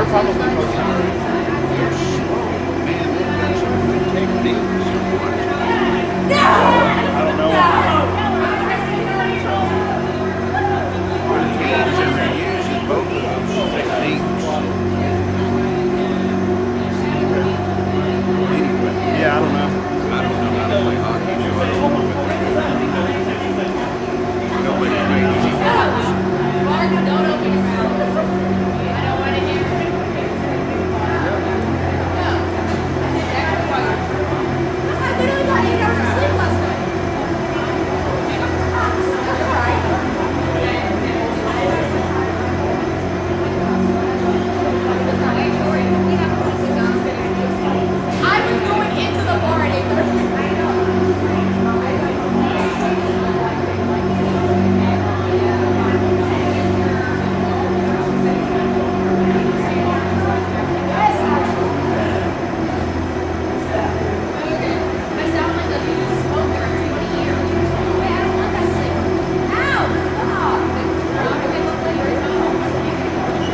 probably most They're slow, man. They've got some good techniques. I don't know. Our teams and they're using both of those techniques. Anyway, Yeah, I don't know. I don't know how to play hockey, so I don't know. Nobody made any goals. Mark, don't open your mouth. I don't want to hear it. No. I literally got 8 hours of sleep last night. That's all right. I was going into the bar at 8:30.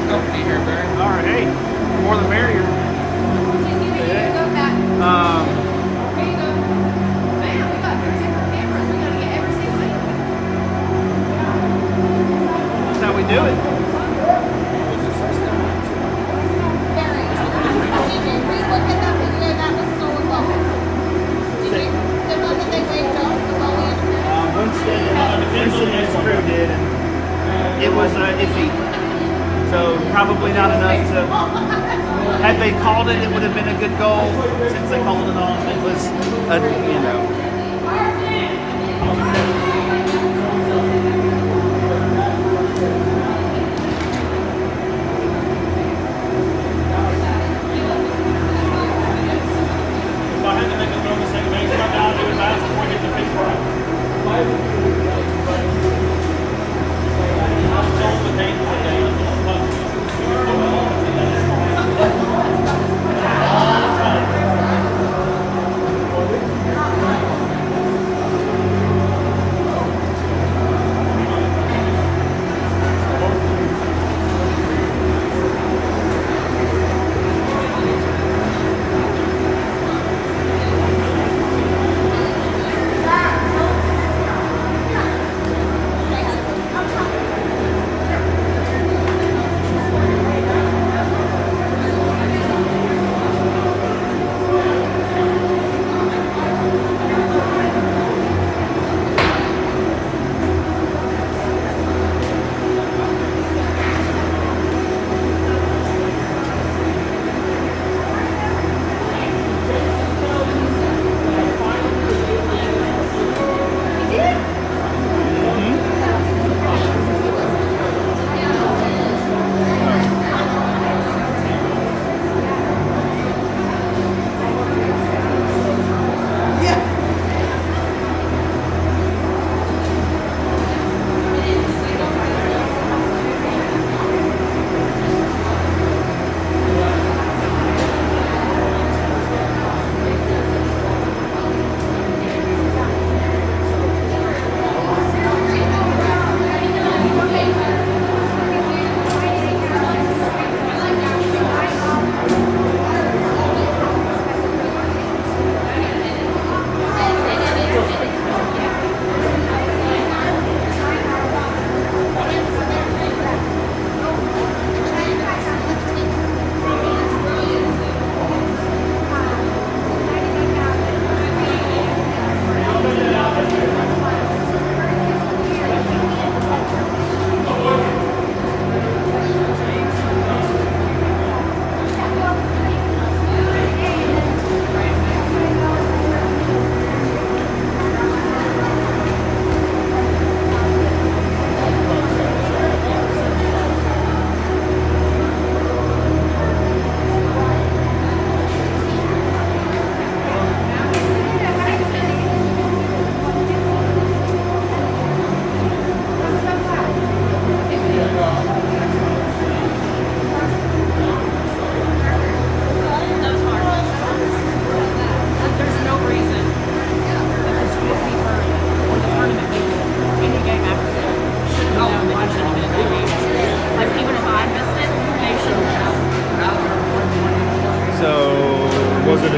Company here, Barry. All right, hey, the more the merrier. That's how we do it. Winston and his crew did, and it was iffy. So probably not enough to. Had they called it, it would have been a good goal. Since they called it off, it was, you know. If I had to make a throw the second base, my down to the pass before I get to pitch right. I'm told the game for the game.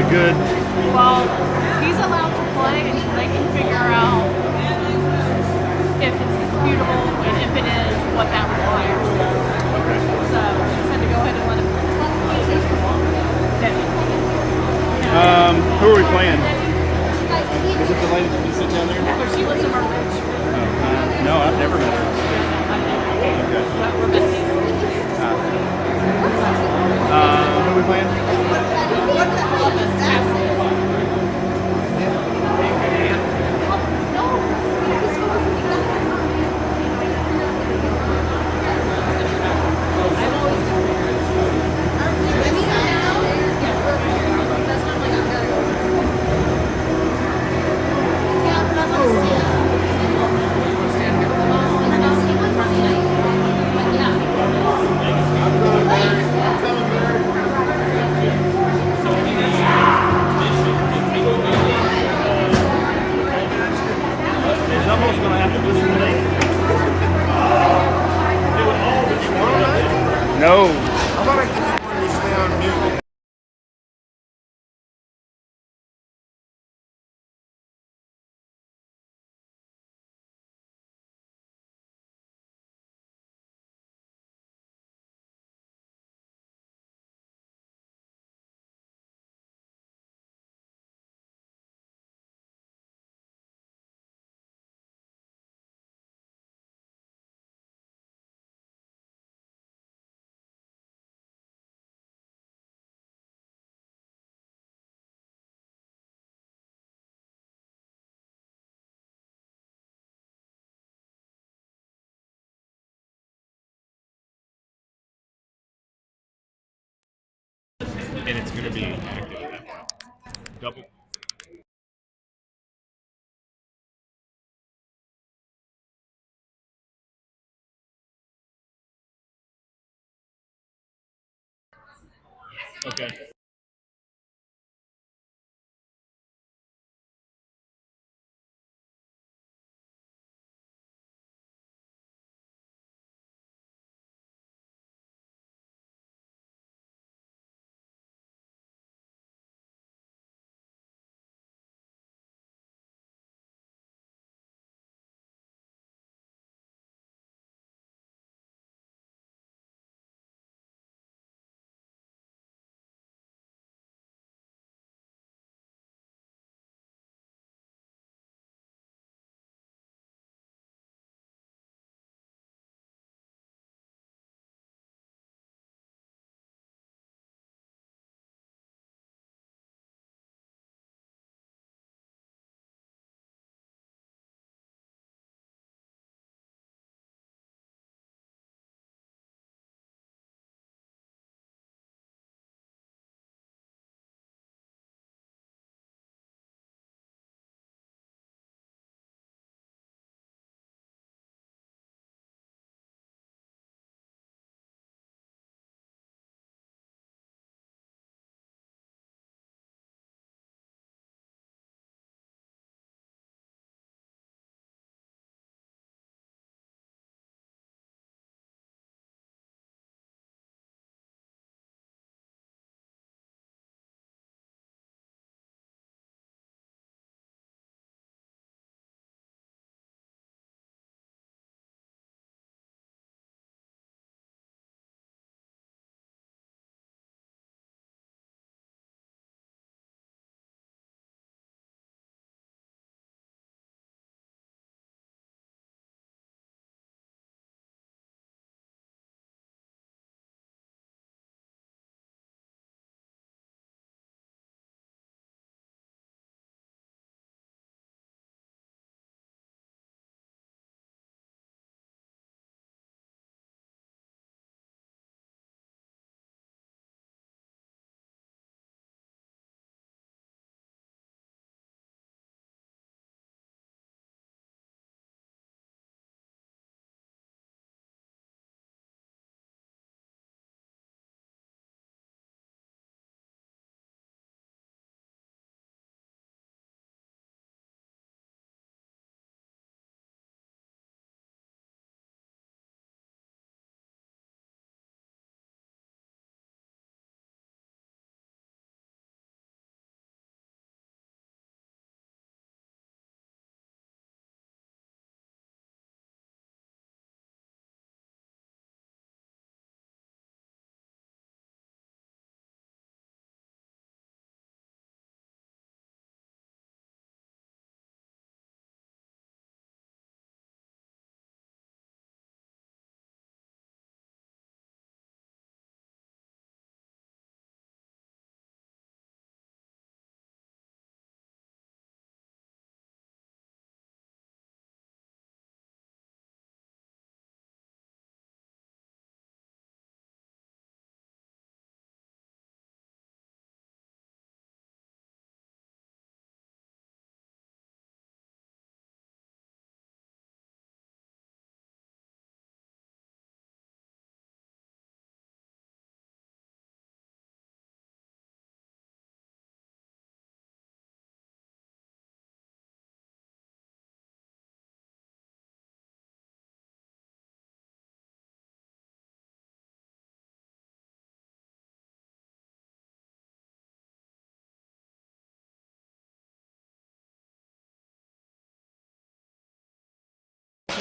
good. Well, he's allowed to play until they can figure out if it's disputable, and if it is, what that requires. Okay. So he said to go ahead and let him play. Who are we playing? Is it the lady that sits down there? But she lives in Myrtle Beach. No, I've never met her. But we're besties. Who are we playing? He's almost going to have to listen to me. No. How about I give you one to stay on mute? And it's going to be active at that point. Double. Okay.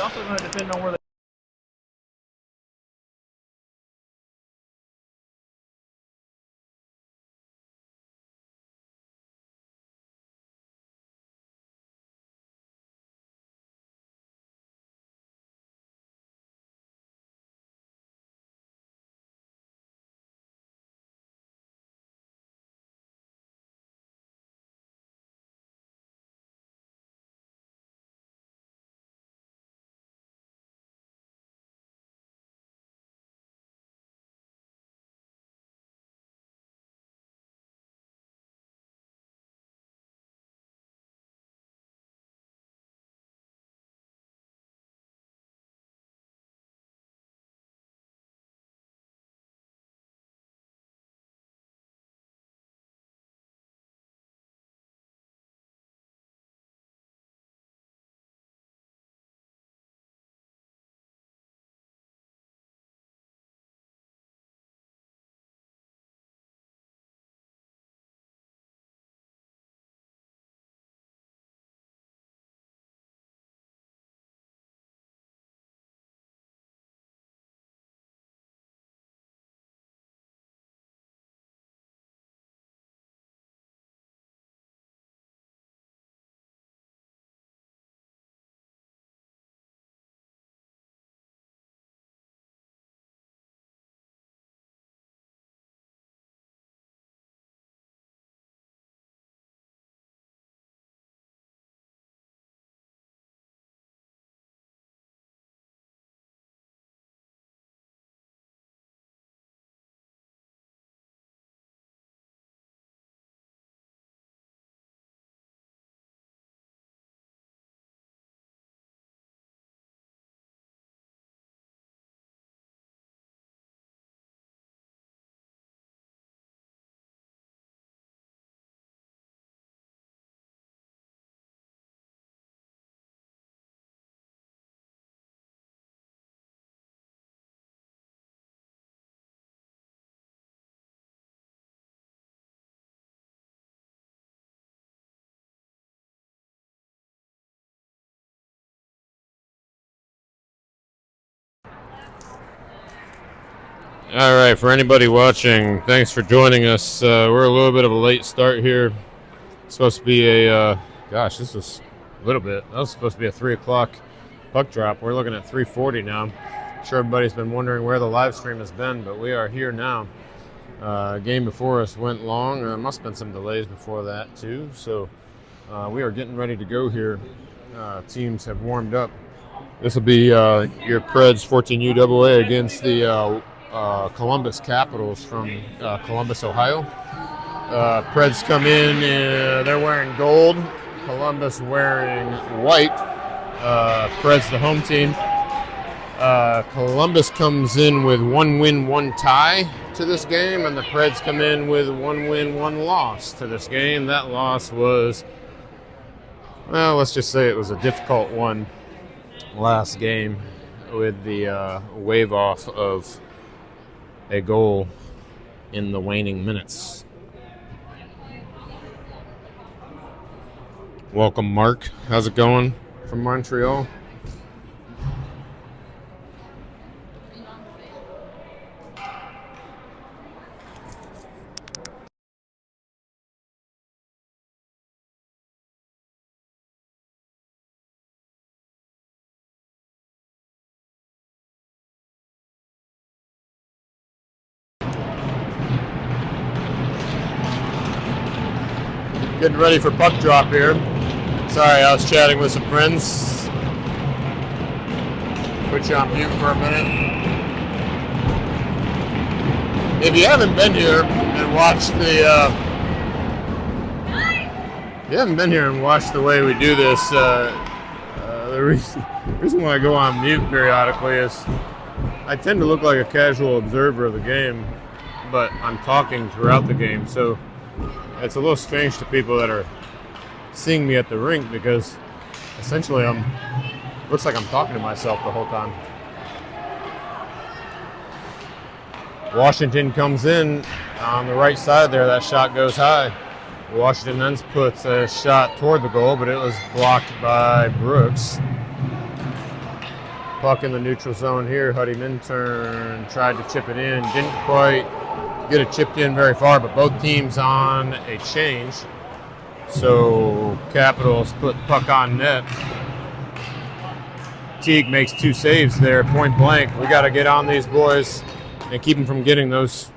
also going to depend on where they All right, for anybody watching, thanks for joining us. We're a little bit of a late start here. It's supposed to be this was a little bit. That was supposed to be a 3 o'clock puck drop. We're looking at 3:40 now. I'm sure everybody's been wondering where the live stream has been, but we are here now. Game before us went long. There must have been some delays before that too. So we are getting ready to go here. Teams have warmed up. This will be your Preds 14U AA against the Columbus Capitals from Columbus, Ohio. Preds come in, they're wearing gold. Columbus wearing white. Preds the home team. Columbus comes in with 1 win, 1 tie to this game, and the Preds come in with 1 win, 1 loss to this game. That loss was, well, let's just say it was a difficult one last game with the wave off of a goal in the waning minutes. Welcome, Mark. How's it going from Montreal? Getting ready for puck drop here. Sorry, I was chatting with some friends. Put you on mute for a minute. If you haven't been here and watched the way we do this, the reason why I go on mute periodically is I tend to look like a casual observer of the game, but I'm talking throughout the game, so it's a little strange to people that are seeing me at the rink because essentially looks like I'm talking to myself the whole time. Washington comes in on the right side there. That shot goes high. Washington then puts a shot toward the goal, but it was blocked by Brooks. puck in the neutral zone here. Huddy Minturn tried to chip it in. Didn't quite get it chipped in very far, but both teams on a change. So Capitals put puck on net. Teague makes 2 saves there, point blank. We got to get on these boys and keep them from getting those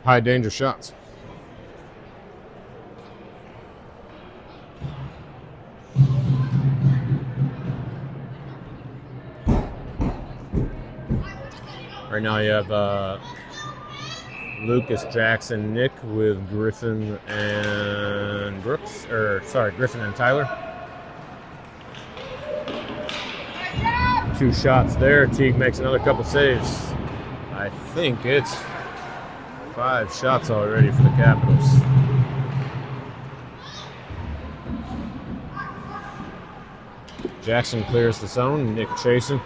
high danger shots. Right now you have Lucas, Jackson, Nick with Griffin and Griffin and Tyler. 2 shots there. Teague makes another couple saves. I think it's 5 shots already for the Capitals. Jackson clears the zone. Nick chasing.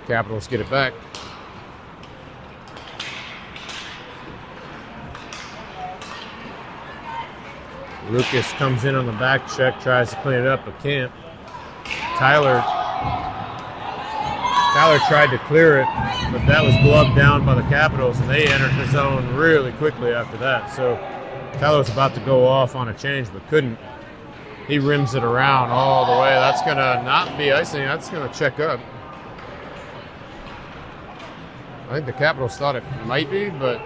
Capitals get it back. Lucas comes in on the back check, tries to clean it up, but can't. Tyler tried to clear it, but that was gloved down by the Capitals, and they entered the zone really quickly after that. So Tyler was about to go off on a change, but couldn't. He rims it around all the way. That's going to not be icing. That's going to check up. I think the Capitals thought it might be, but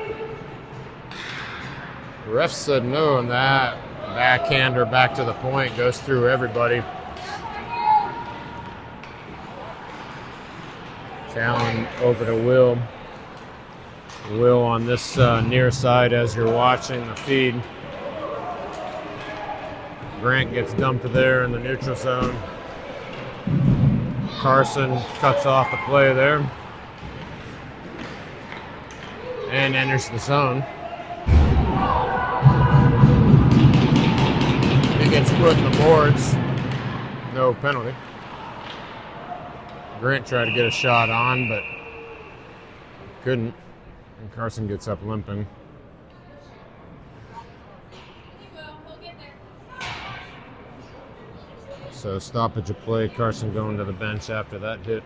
the ref said no, and that backhander back to the point goes through everybody. Allen over to Will. Will on this near side as you're watching the feed. Grant gets dumped there in the neutral zone. Carson cuts off the play there and enters the zone. He gets put in the boards. No penalty. Grant tried to get a shot on, but couldn't. And Carson gets up limping. So stoppage of play. Carson going to the bench after that hit.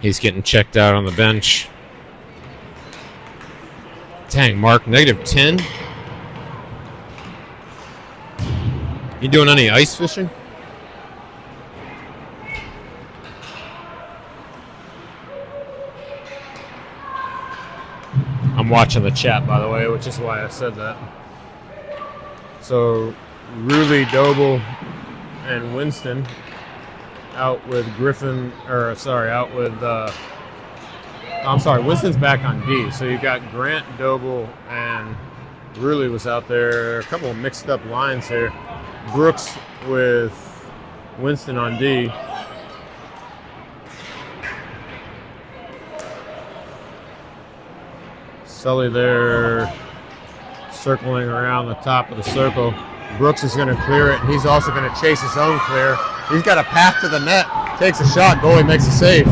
He's getting checked out on the bench. Dang, Mark, -10? You doing any ice fishing? I'm watching the chat, by the way, which is why I said that. So, Ruley, Doble, and Winston out with Winston's back on D. So you got Grant, Doble, and Ruley was out there. A couple of mixed up lines here. Brooks with Winston on D. Sully there circling around the top of the circle. Brooks is going to clear it. He's also going to chase his own clear. He's got a path to the net. Takes a shot. Goalie makes a save.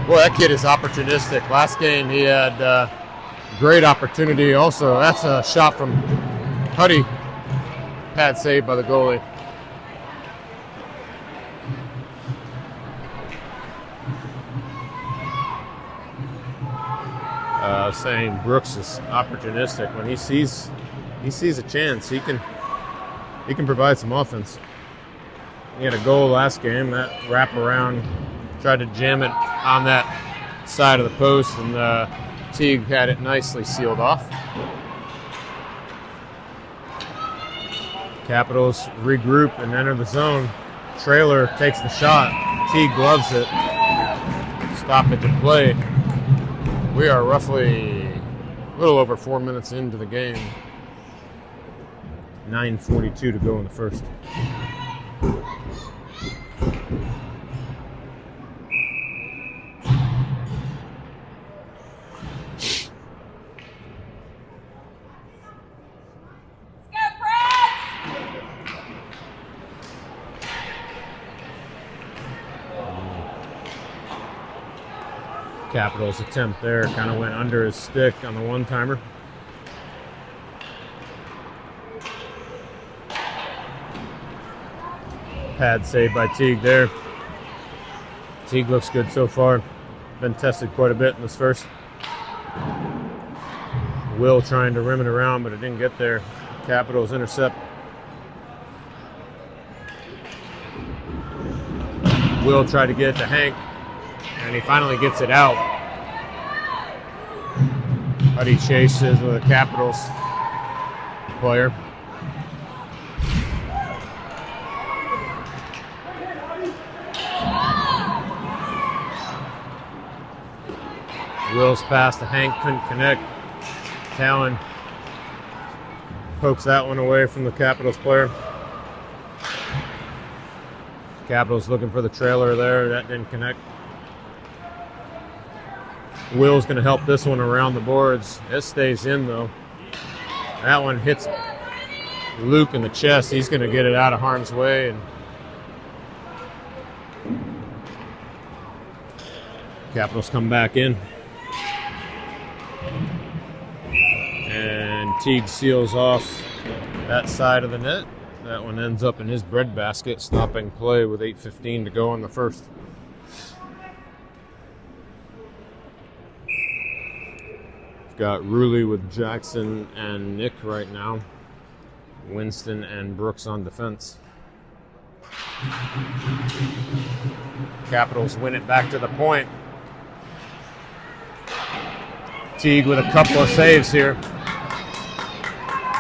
Boy, that kid is opportunistic. Last game he had great opportunity also. That's a shot from Huddy. Pad save by the goalie. Saying Brooks is opportunistic. When he sees a chance, he can provide some offense. He had a goal last game, that wraparound, tried to jam it on that side of the post, and Teague had it nicely sealed off. Capitals regroup and enter the zone. Trailer takes the shot. Teague gloves it. Stoppage of play. We are roughly a little over 4 minutes into the game. 9:42 to go in the first. Capitals attempt there kind of went under his stick on the one-timer. Pad save by Teague there. Teague looks good so far. Been tested quite a bit in this first. Will trying to rim it around, but it didn't get there. Capitals intercept. Will tried to get it to Hank, and he finally gets it out. But he chases with a Capitals player. Will's pass to Hank, couldn't connect. Talon pokes that one away from the Capitals player. Capitals looking for the trailer there. That didn't connect. Will's going to help this one around the boards. It stays in, though. That one hits Luke in the chest. He's going to get it out of harm's way. And Capitals come back in. And Teague seals off that side of the net. That one ends up in his breadbasket, stopping play with 8:15 to go in the first. We've got Rulli with Jackson and Nick right now. Winston and Brooks on defense. Capitals win it back to the point. Teague with a couple of saves here.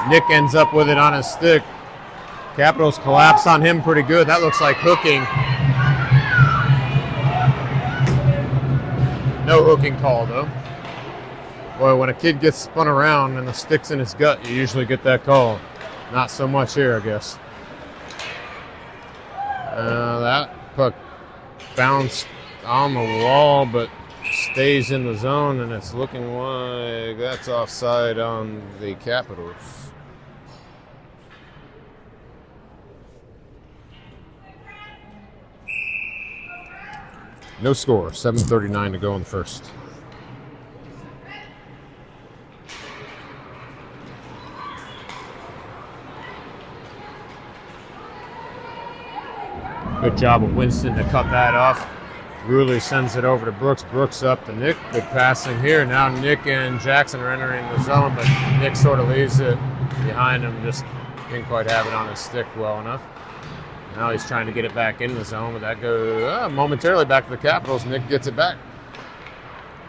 Nick ends up with it on his stick. Capitals collapse on him pretty good. That looks like hooking. No hooking call, though. Boy, when a kid gets spun around and the stick's in his gut, you usually get that call. Not so much here, I guess. That puck bounced on the wall, but stays in the zone, and it's looking like that's offside on the Capitals. No score, 7:39 to go in the first. Good job of Winston to cut that off. Rulli sends it over to Brooks. Brooks up to Nick. Good passing here. Now Nick and Jackson are entering the zone, but Nick sort of leaves it behind him. Just didn't quite have it on his stick well enough. Now he's trying to get it back in the zone, but that goes momentarily back to the Capitals. Nick gets it back.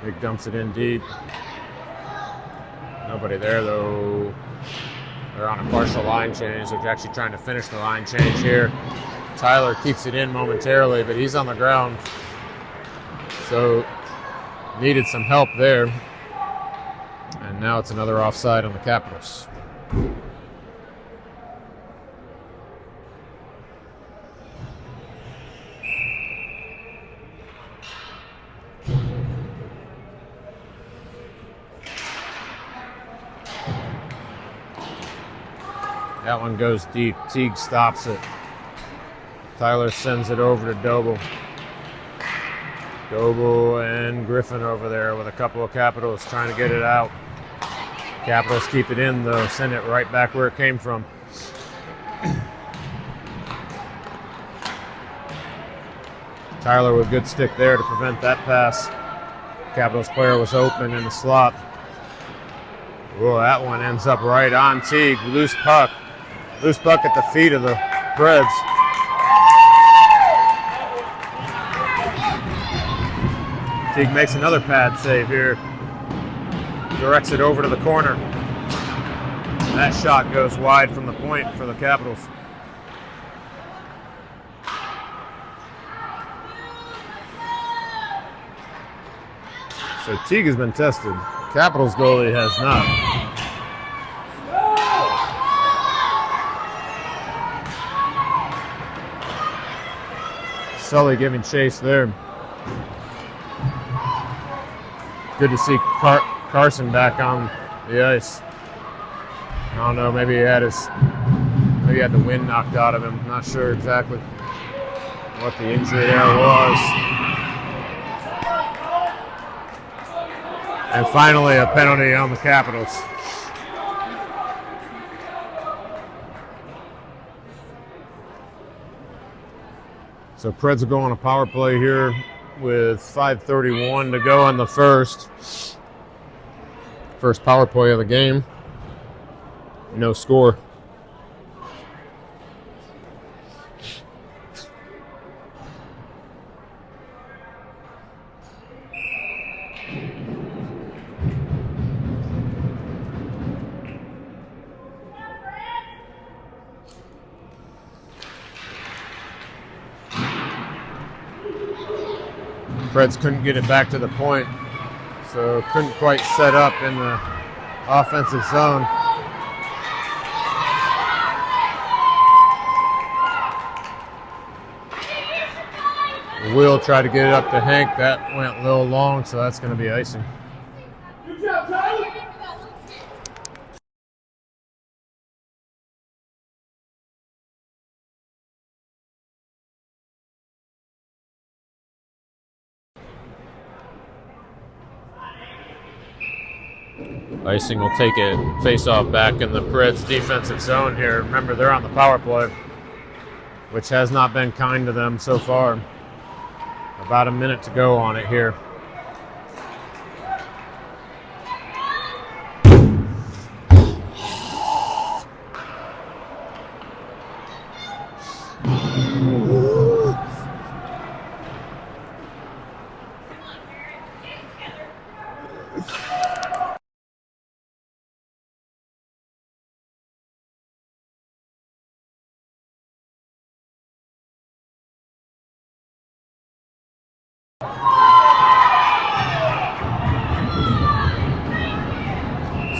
Nick dumps it in deep. Nobody there, though. They're on a partial line change. They're actually trying to finish the line change here. Tyler keeps it in momentarily, but he's on the ground. So needed some help there. And now it's another offside on the Capitals. That one goes deep. Teague stops it. Tyler sends it over to Doble. Doble and Griffin over there with a couple of Capitals trying to get it out. Capitals keep it in, though. Send it right back where it came from. Tyler with good stick there to prevent that pass. Capitals player was open in the slot. Oh, that one ends up right on Teague. Loose puck. Loose puck at the feet of the Preds. Teague makes another pad save here. Directs it over to the corner. That shot goes wide from the point for the Capitals. So Teague has been tested. Capitals goalie has not. Sully giving chase there. Good to see Carson back on the ice. I don't know, maybe he had the wind knocked out of him. Not sure exactly what the injury there was. And finally, a penalty on the Capitals. So Preds will go on a power play here with 5:31 to go in the first. First power play of the game. No score. Preds couldn't get it back to the point, so couldn't quite set up in the offensive zone. Will tried to get it up to Hank. That went a little long, so that's going to be icing. Icing will take it face-off back in the Preds defensive zone here. Remember, they're on the power play, which has not been kind to them so far. About a minute to go on it here.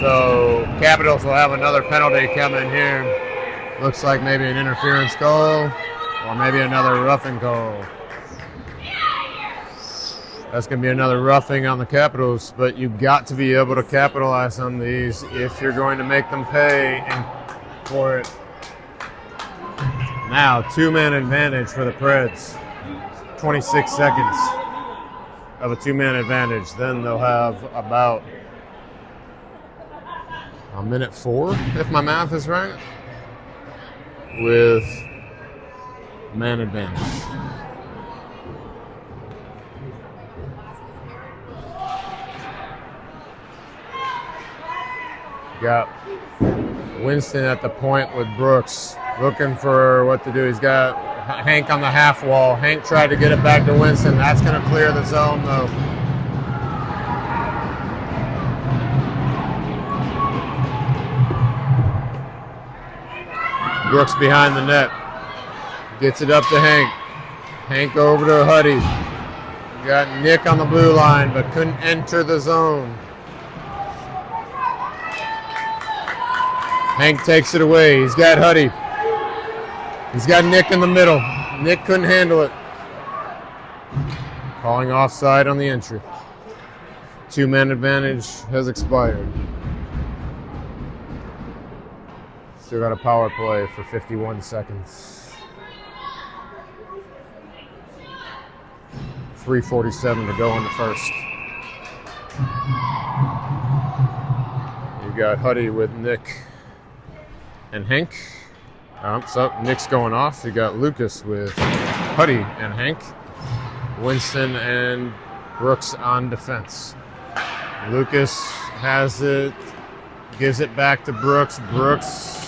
So Capitals will have another penalty coming here. Looks like maybe an interference goal or maybe another roughing goal. That's going to be another roughing on the Capitals, but you've got to be able to capitalize on these if you're going to make them pay for it. Now, two-man advantage for the Preds. 26 seconds of a two-man advantage. Then they'll have about a minute 4, if my math is right, with man advantage. Got Winston at the point with Brooks, looking for what to do. He's got Hank on the half wall. Hank tried to get it back to Winston. That's going to clear the zone, though. Brooks behind the net. Gets it up to Hank. Hank over to Huddy. Got Nick on the blue line, but couldn't enter the zone. Hank takes it away. He's got Huddy. He's got Nick in the middle. Nick couldn't handle it. Calling offside on the entry. Two-man advantage has expired. Still got a power play for 51 seconds. 3:47 to go in the first. You got Huddy with Nick and Hank. So Nick's going off. You got Lucas with Huddy and Hank. Winston and Brooks on defense. Lucas has it, gives it back to Brooks. Brooks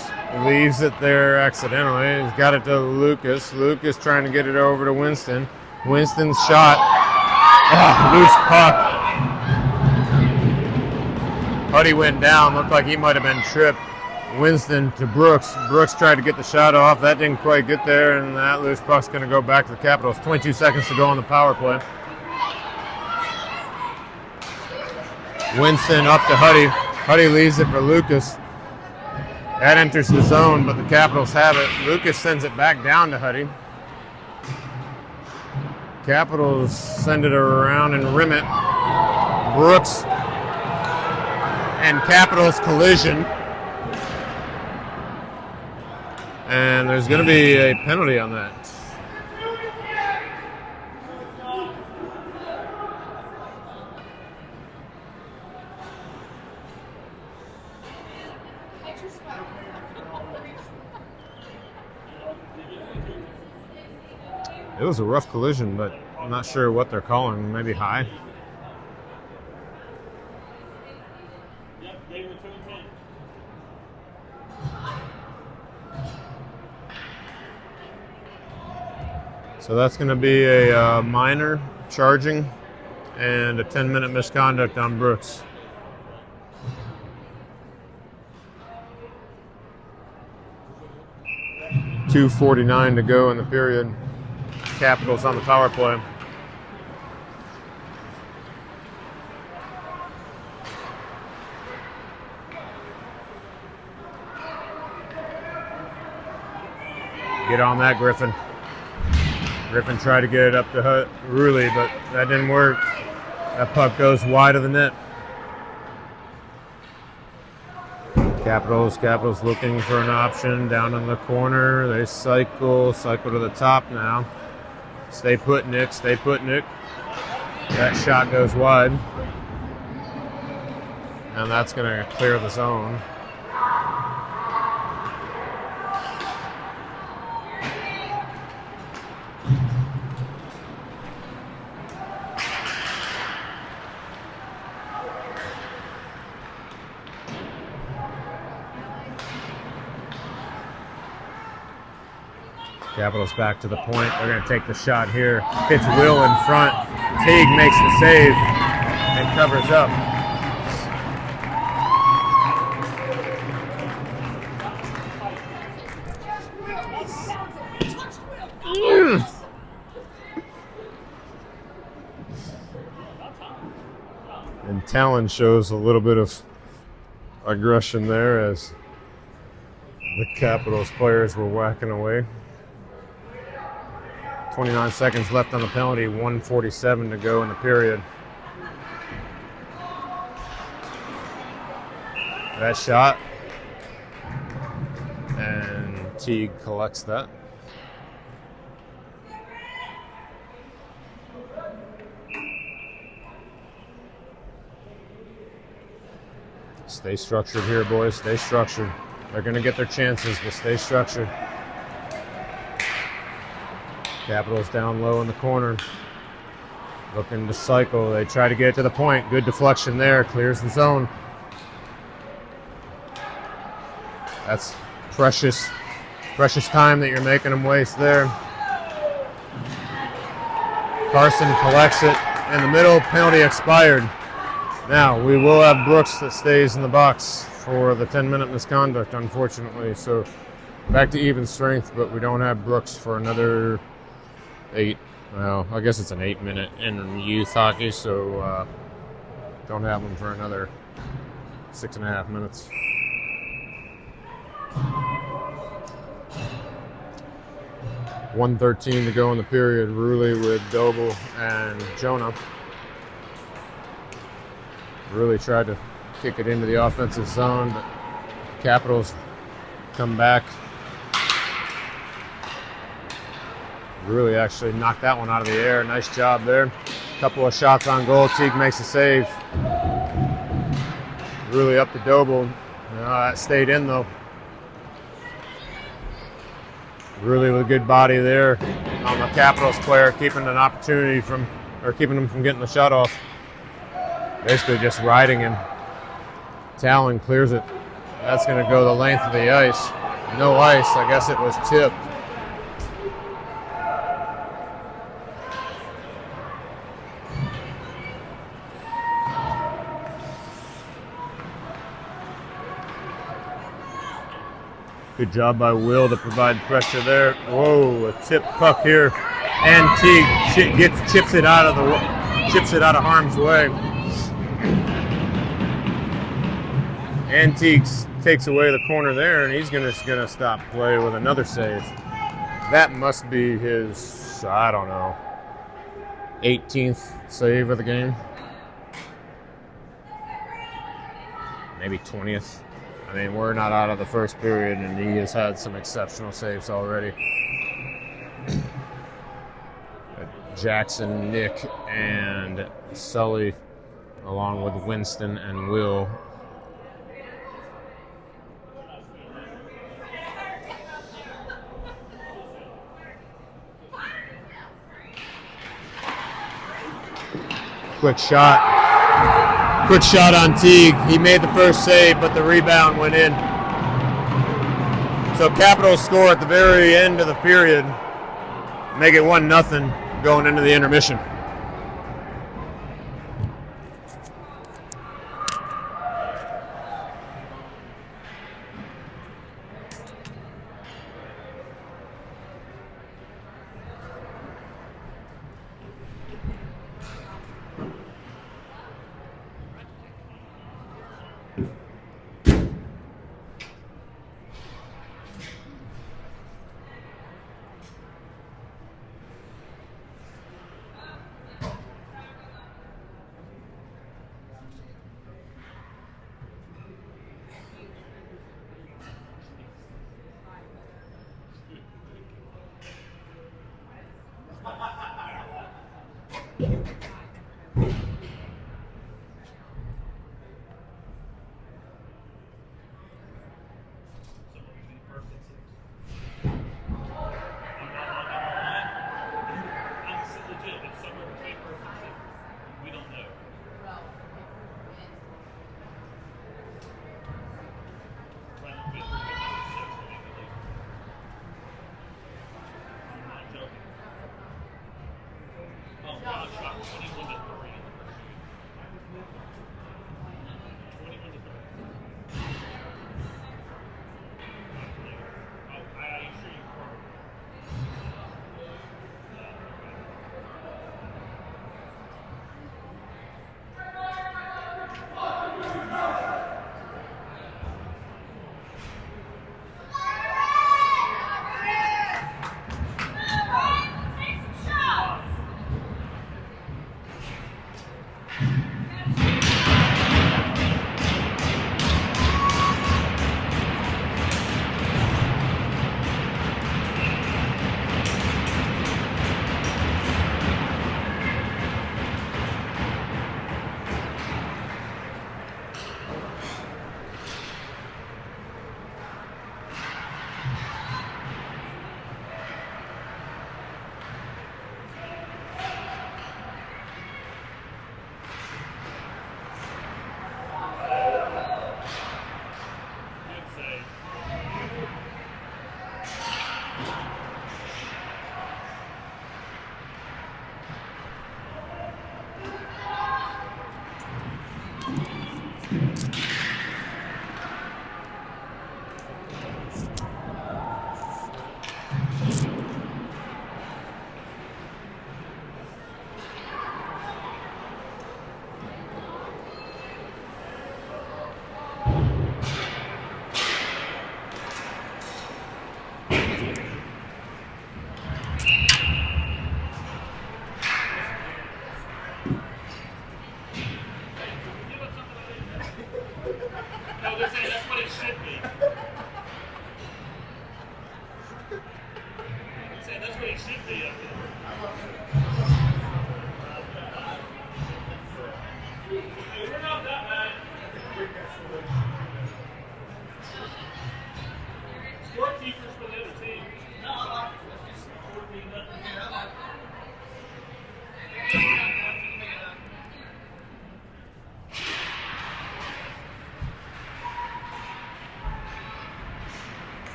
leaves it there accidentally. He's got it to Lucas. Lucas trying to get it over to Winston. Winston's shot. Loose puck. Huddy went down. Looked like he might have been tripped. Winston to Brooks. Brooks tried to get the shot off. That didn't quite get there, and that loose puck's going to go back to the Capitals. 22 seconds to go on the power play. Winston up to Huddy. Huddy leaves it for Lucas. That enters the zone, but the Capitals have it. Lucas sends it back down to Huddy. Capitals send it around and rim it. Brooks and Capitals collision. And there's going to be a penalty on that. It was a rough collision, but I'm not sure what they're calling. Maybe high. So that's going to be a minor charging and a 10-minute misconduct on Brooks. .249 to go in the period. Capitals on the power play. Get on that, Griffin. Griffin tried to get it up to Rulli, but that didn't work. That puck goes wide of the net. Capitals looking for an option down in the corner. They cycle to the top now. Stay put, Nick. Stay put, Nick. That shot goes wide. And that's going to clear the zone. Capitals back to the point. They're going to take the shot here. Hits Will in front. Teague makes the save and covers up. And Talon shows a little bit of aggression there as the Capitals players were whacking away. 29 seconds left on the penalty, 1:47 to go in the period. That shot, and Teague collects that. Stay structured here, boys. Stay structured. They're going to get their chances, but stay structured. Capitals down low in the corner. Looking to cycle. They try to get it to the point. Good deflection there. Clears the zone. That's precious time that you're making them waste there. Carson collects it in the middle. Penalty expired. Now, we will have Brooks that stays in the box for the 10-minute misconduct, unfortunately. So back to even strength, but we don't have Brooks for another 8. Well, I guess it's an 8-minute in youth hockey, so don't have him for another 6.5 minutes. .113 to go in the period. Rulli with Doble and Jonah. Rulli tried to kick it into the offensive zone, but Capitals come back. Rulli actually knocked that one out of the air. Nice job there. Couple of shots on goal. Teague makes a save. Rulli up to Doble. That stayed in though. Rulli with a good body there on the Capitals player, keeping an opportunity keeping him from getting the shot off. Basically just riding him. Talon clears it. That's going to go the length of the ice. No ice. I guess it was tipped. Good job by Will to provide pressure there. Whoa, a tip puck here, and Teague chips it out of harm's way. And Teague takes away the corner there, and he's gonna stop play with another save. That must be his, I don't know, 18th save of the game, maybe 20th. I mean, we're not out of the first period, and he has had some exceptional saves already. Jackson, Nick, and Sully, along with Winston and Will, quick shot. Quick shot on Teague. He made the first save, but the rebound went in. So Capitals score at the very end of the period. Make it 1-0 going into the intermission.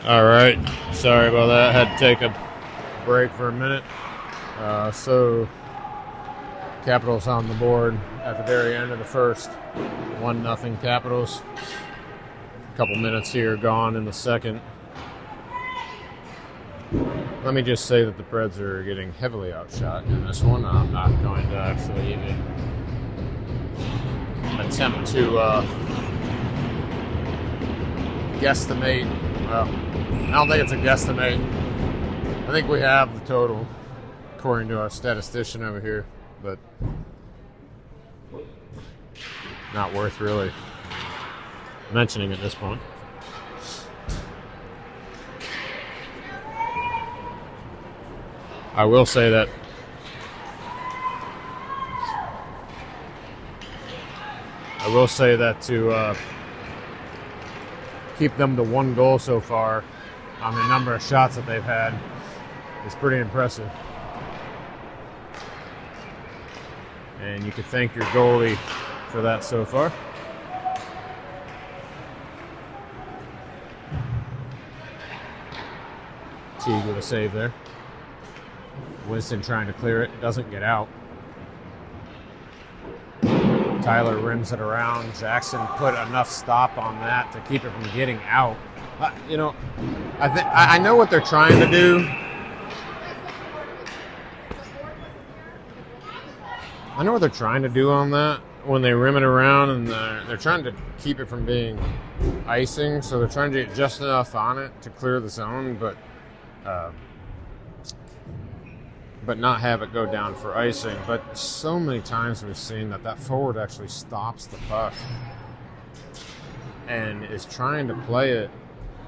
All right, sorry about that. Had to take a break for a minute. So Capitals on the board at the very end of the first. 1-0 Capitals. A couple minutes here gone in the second. let me just say that the Preds are getting heavily outshot in this one. I'm not going to actually even attempt to guesstimate. Well, I don't think it's a guesstimate. I think we have the total, according to our statistician over here, but not worth really mentioning at this point. I will say that to keep them to 1 goal so far on the number of shots that they've had is pretty impressive. And you could thank your goalie for that so far. Teague with a save there. Winston trying to clear it, doesn't get out. Tyler rims it around. Jackson put enough stop on that to keep it from getting out. I know what they're trying to do. I know what they're trying to do on that when they rim it around, and they're trying to keep it from being icing, so they're trying to get just enough on it to clear the zone, but not have it go down for icing. But so many times we've seen that forward actually stops the puck and is trying to play it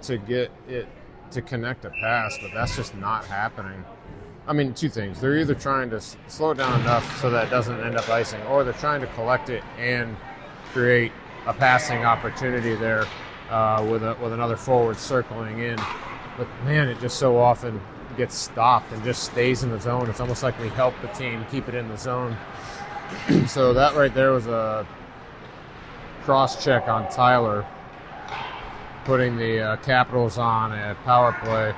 to get it to connect a pass, but that's just not happening. I mean, two things. They're either trying to slow it down enough so that it doesn't end up icing, or they're trying to collect it and create a passing opportunity there with another forward circling in. But man, it just so often gets stopped and just stays in the zone. It's almost like we help the team keep it in the zone. So that right there was a cross check on Tyler, putting the Capitals on a power play.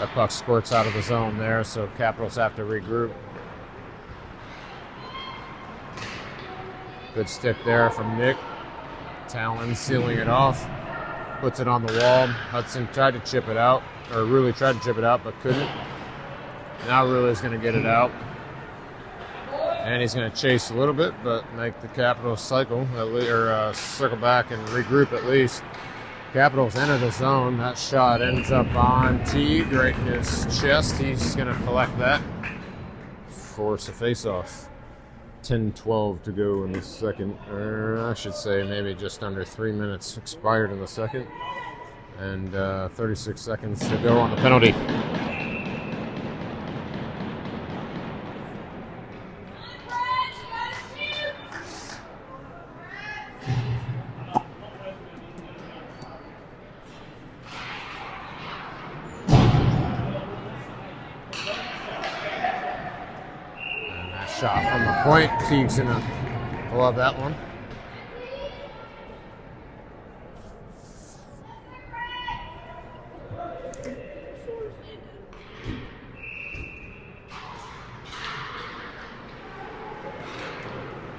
That puck squirts out of the zone there, so Capitals have to regroup. Good stick there from Nick. Talon sealing it off. Puts it on the wall. Hudson tried to chip it out, or really tried to chip it out, but couldn't. Now Rule's going to get it out. And he's going to chase a little bit, but make the Capitals cycle, or circle back and regroup at least. Capitals enter the zone. That shot ends up on Teague right in his chest. He's going to collect that. Force a face-off. 10-12 to go in the second, or I should say maybe just under 3 minutes expired in the second, and 36 seconds to go on the penalty. Shot from the point. Teague's gonna love that one.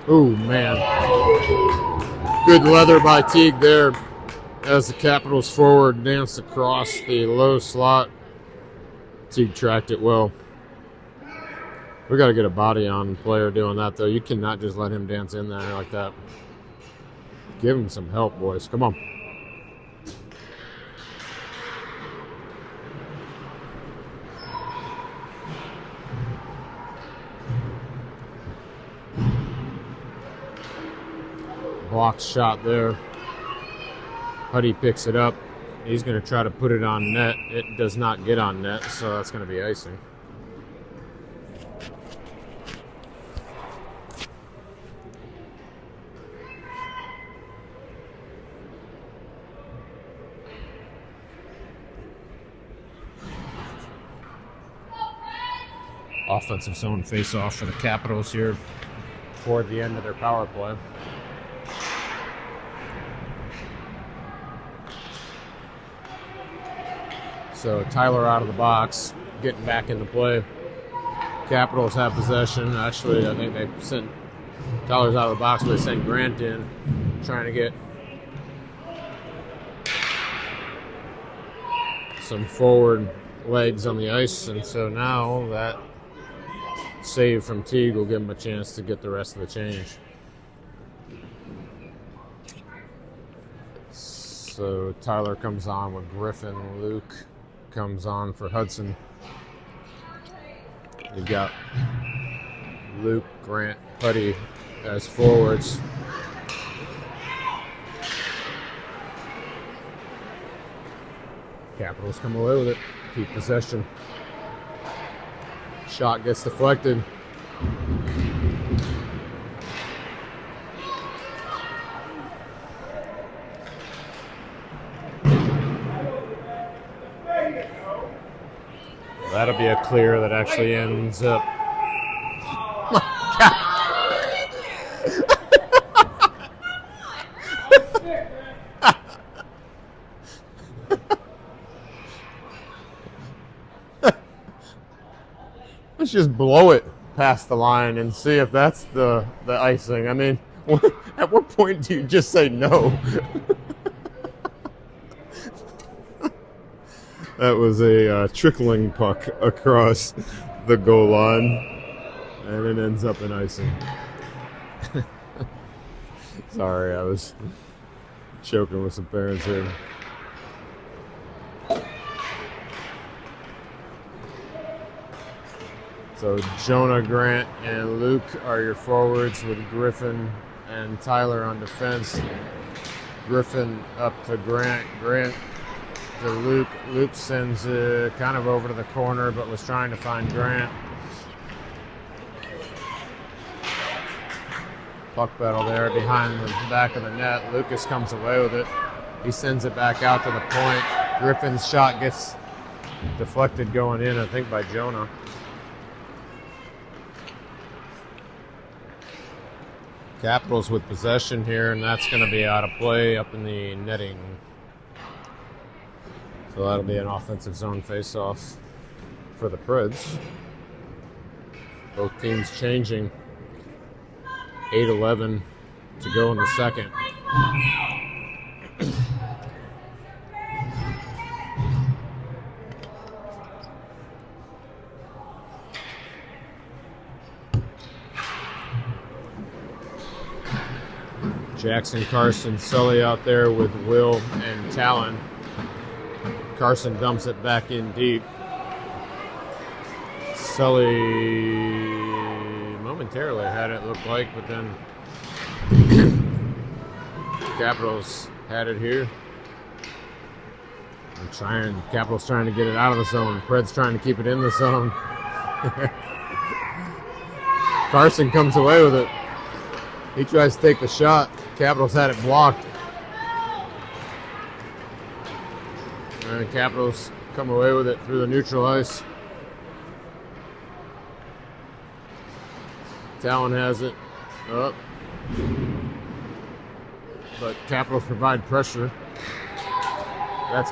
Oh man. Good leather by Teague there as the Capitals forward danced across the low slot. Teague tracked it well. We got to get a body on player doing that, though. You cannot just let him dance in there like that. Give him some help, boys. Come on. Blocked shot there. Huddy picks it up. He's going to try to put it on net. It does not get on net, so that's going to be icing. Offensive zone face-off for the Capitals here toward the end of their power play. So Tyler out of the box, getting back into play. Capitals have possession. Actually, I think they sent Tyler's out of the box, but they sent Grant in, trying to get some forward legs on the ice, and so now that save from Teague will give him a chance to get the rest of the change. So Tyler comes on with Griffin. Luke comes on for Hudson. You've got Luke, Grant, Putty as forwards. Capitals come away with it. Keep possession. Shot gets deflected. That'll be a clear that actually ends up. Let's just blow it past the line and see if that's the icing. I mean, at what point do you just say no? That was a trickling puck across the goal line, and it ends up in icing. Sorry, I was choking with some parents here. So Jonah, Grant, and Luke are your forwards with Griffin and Tyler on defense. Griffin up to Grant. Grant to Luke. Luke sends it kind of over to the corner, but was trying to find Grant. Puck battle there behind the back of the net. Lucas comes away with it. He sends it back out to the point. Griffin's shot gets deflected going in, I think, by Jonah. Capitals with possession here, and that's going to be out of play up in the netting. So that'll be an offensive zone face-off for the Preds. Both teams changing. 8:11 to go in the second. Jackson, Carson, Sully out there with Will and Talon. Carson dumps it back in deep. Sully momentarily had it look like, but then Capitals had it here. Capitals trying to get it out of the zone. Preds trying to keep it in the zone. Carson comes away with it. He tries to take the shot. Capitals had it blocked. And Capitals come away with it through the neutral ice. Talon has it up. But Capitals provide pressure. That's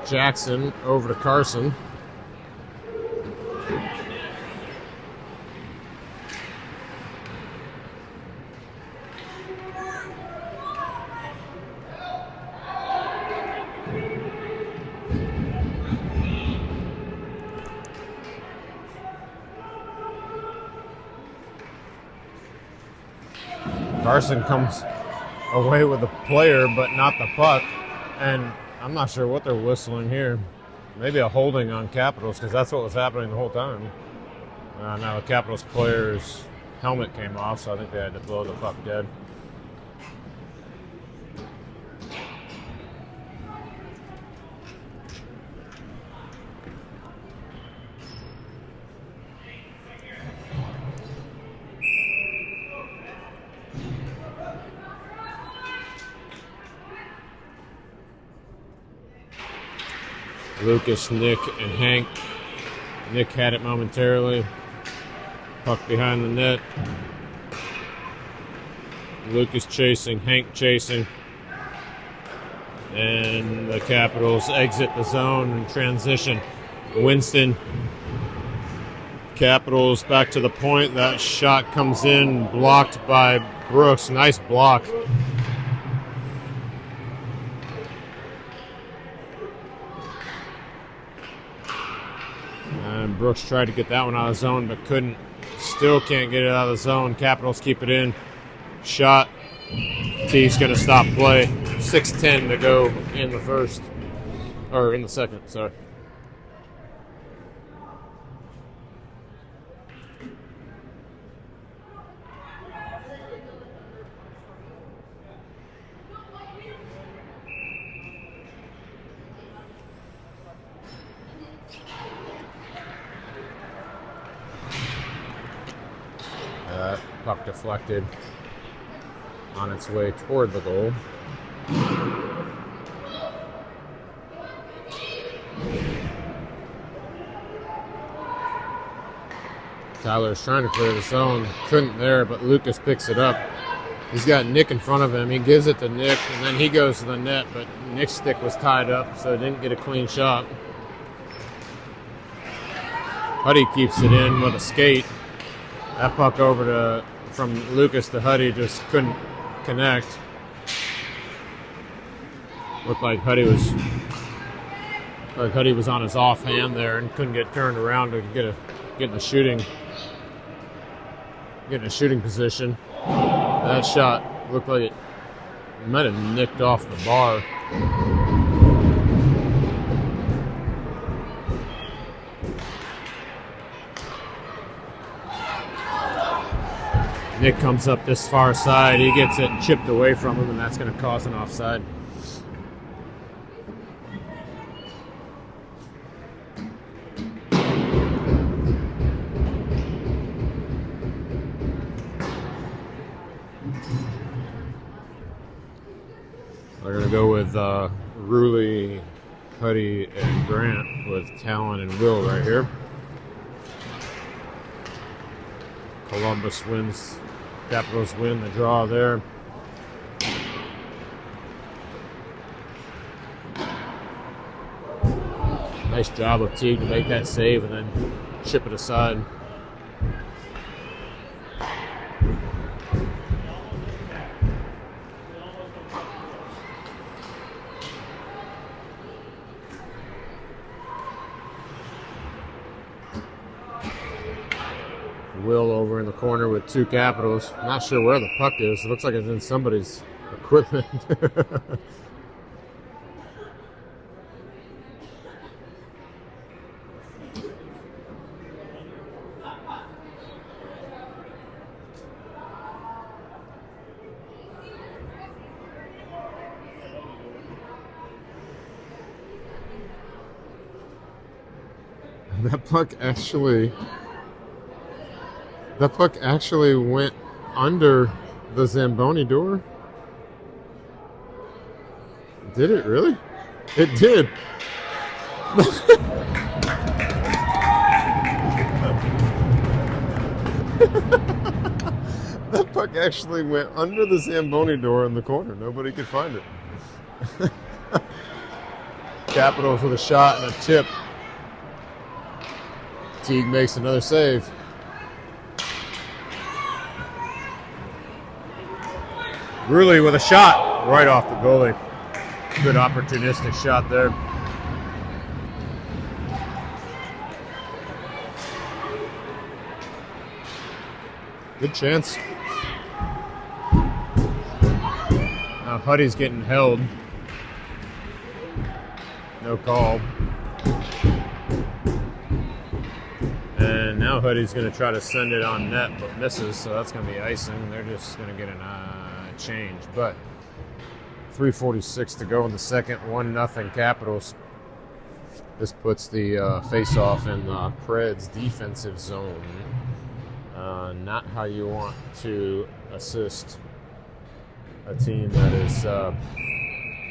Jackson over to Carson. Carson comes away with the player, but not the puck. And I'm not sure what they're whistling here. Maybe a holding on Capitals, because that's what was happening the whole time. Now the Capitals player's helmet came off, so I think they had to blow the puck dead. Lucas, Nick, and Hank. Nick had it momentarily. Puck behind the net. Lucas chasing, Hank chasing. And the Capitals exit the zone and transition. Winston. Capitals back to the point. That shot comes in, blocked by Brooks. Nice block. And Brooks tried to get that one out of the zone, but couldn't. Still can't get it out of the zone. Capitals keep it in. Shot. T's going to stop play. 6:10 to go in the first. Or in the second, sorry. Puck deflected on its way toward the goal. Tyler's trying to clear the zone. Couldn't there, but Lucas picks it up. He's got Nick in front of him. He gives it to Nick, and then he goes to the net, but Nick's stick was tied up, so he didn't get a clean shot. Huddy keeps it in with a skate. That puck over to from Lucas to Huddy just couldn't connect. Looked like Huddy was on his offhand there and couldn't get turned around to get in a shooting position. That shot looked like it might have nicked off the bar. Nick comes up this far side. He gets it chipped away from him, and that's going to cause an offside. They're going to go with Ruley, Huddy, and Grant with Talon and Will right here. Columbus wins. Capitals win the draw there. Nice job of Teague to make that save and then chip it aside. Will over in the corner with two Capitals. Not sure where the puck is. It looks like it's in somebody's equipment. That puck actually went under the Zamboni door. Did it really? It did. That puck actually went under the Zamboni door in the corner. Nobody could find it. Capitals with a shot and a tip. Teague makes another save. Ruley with a shot right off the goalie. Good opportunistic shot there. Good chance. Now Huddy's getting held. No call. And now Huddy's going to try to send it on net, but misses, so that's going to be icing. They're just going to get a change. But 3:46 to go in the second, 1-0 Capitals. This puts the face-off in the Preds defensive zone. Not how you want to assist a team that is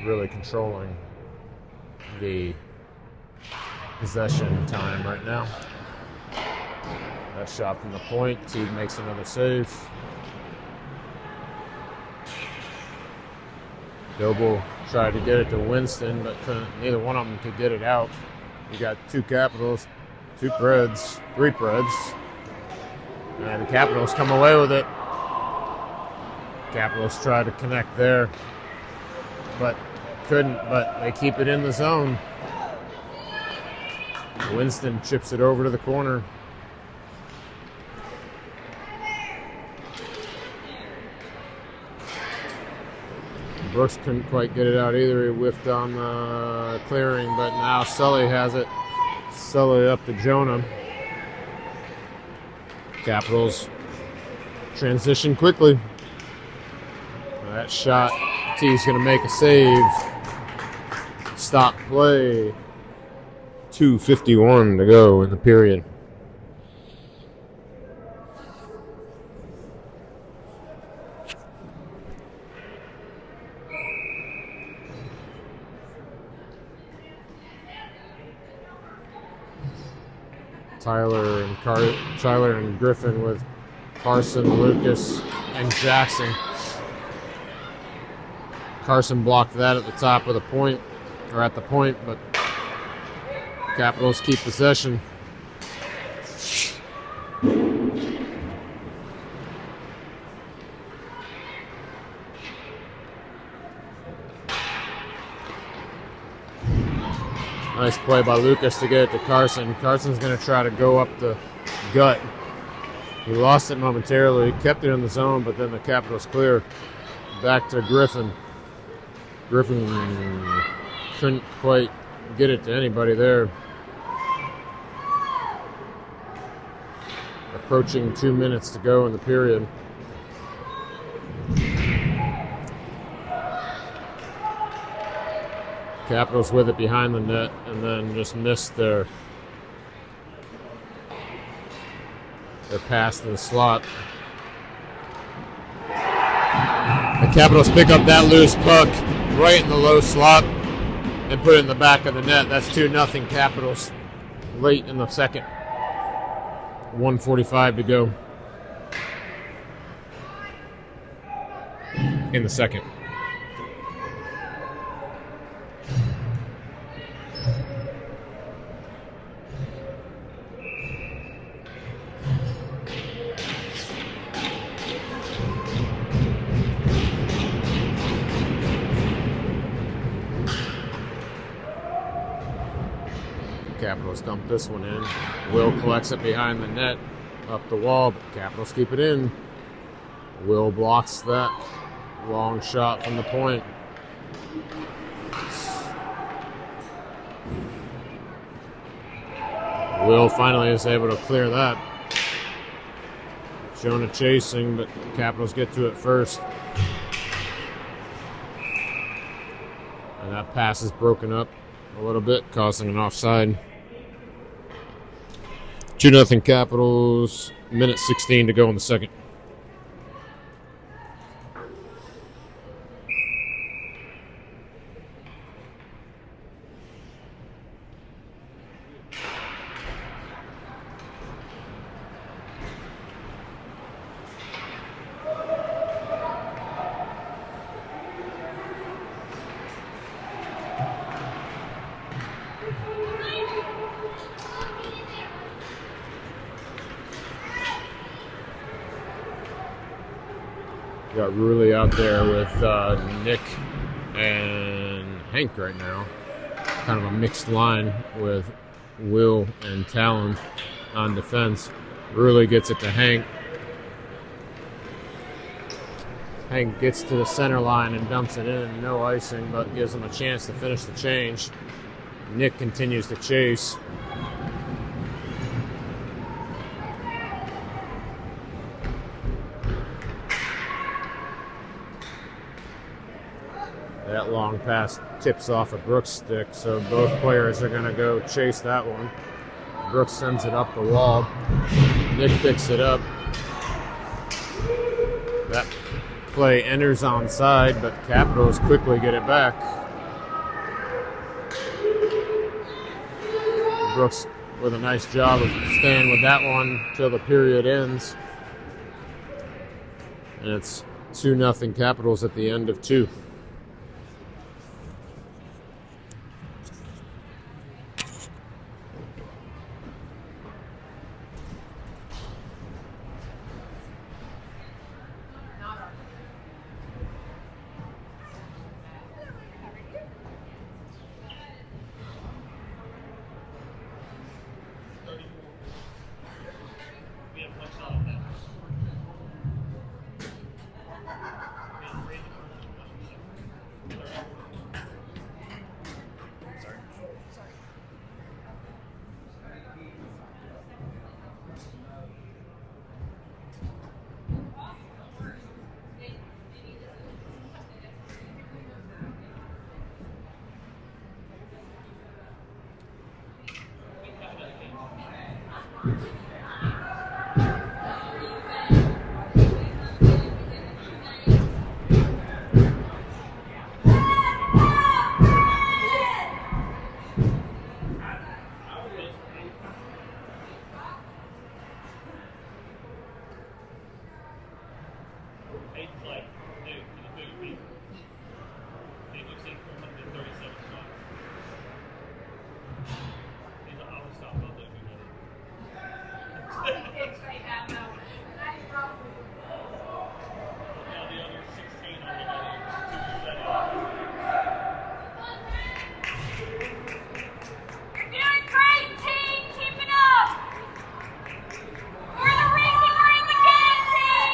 really controlling the possession time right now. That shot from the point. Teague makes another save. Doble tried to get it to Winston, but neither one of them could get it out. You got two Capitals, two Preds, three Preds. And the Capitals come away with it. Capitals try to connect there, but couldn't, but they keep it in the zone. Winston chips it over to the corner. Brooks couldn't quite get it out either. He whiffed on the clearing, but now Sully has it. Sully up to Jonah. Capitals transition quickly. That shot, T's going to make a save. Stop play. 2:51 to go in the period. Tyler and Griffin with Carson, Lucas, and Jackson. Carson blocked that at the top of the point, or at the point, but Capitals keep possession. Nice play by Lucas to get it to Carson. Carson's going to try to go up the gut. He lost it momentarily. He kept it in the zone, but then the Capitals clear. Back to Griffin. Griffin couldn't quite get it to anybody there. Approaching 2 minutes to go in the period. Capitals with it behind the net, and then just missed their pass to the slot. The Capitals pick up that loose puck right in the low slot and put it in the back of the net. That's 2-0 Capitals late in the second. 1:45 to go in the second. Capitals dump this one in. Will collects it behind the net, up the wall, but Capitals keep it in. Will blocks that long shot from the point. Will finally is able to clear that. Jonah chasing, but Capitals get to it first. And that pass is broken up a little bit, causing an offside. 2-0 Capitals, minute 16 to go in the second. Got Rulli out there with Nick and Hank right now. Kind of a mixed line with Will and Talon on defense. Rulli gets it to Hank. Hank gets to the center line and dumps it in. No icing, but gives him a chance to finish the change. Nick continues to chase. That long pass tips off a Brooks stick, so both players are going to go chase that one. Brooks sends it up the wall. Nick picks it up. That play enters onside, but Capitals quickly get it back. Brooks with a nice job of staying with that one till the period ends. And it's 2-0 Capitals at the end of 2. Eighth play. Dude, to the 30 feet. He looks in 437 spots. He's an auto stop. I'll let you know. Now the other 16 on the other 2 years at it. You're doing great, team. Keep it up. You're the reason we're in the game, team.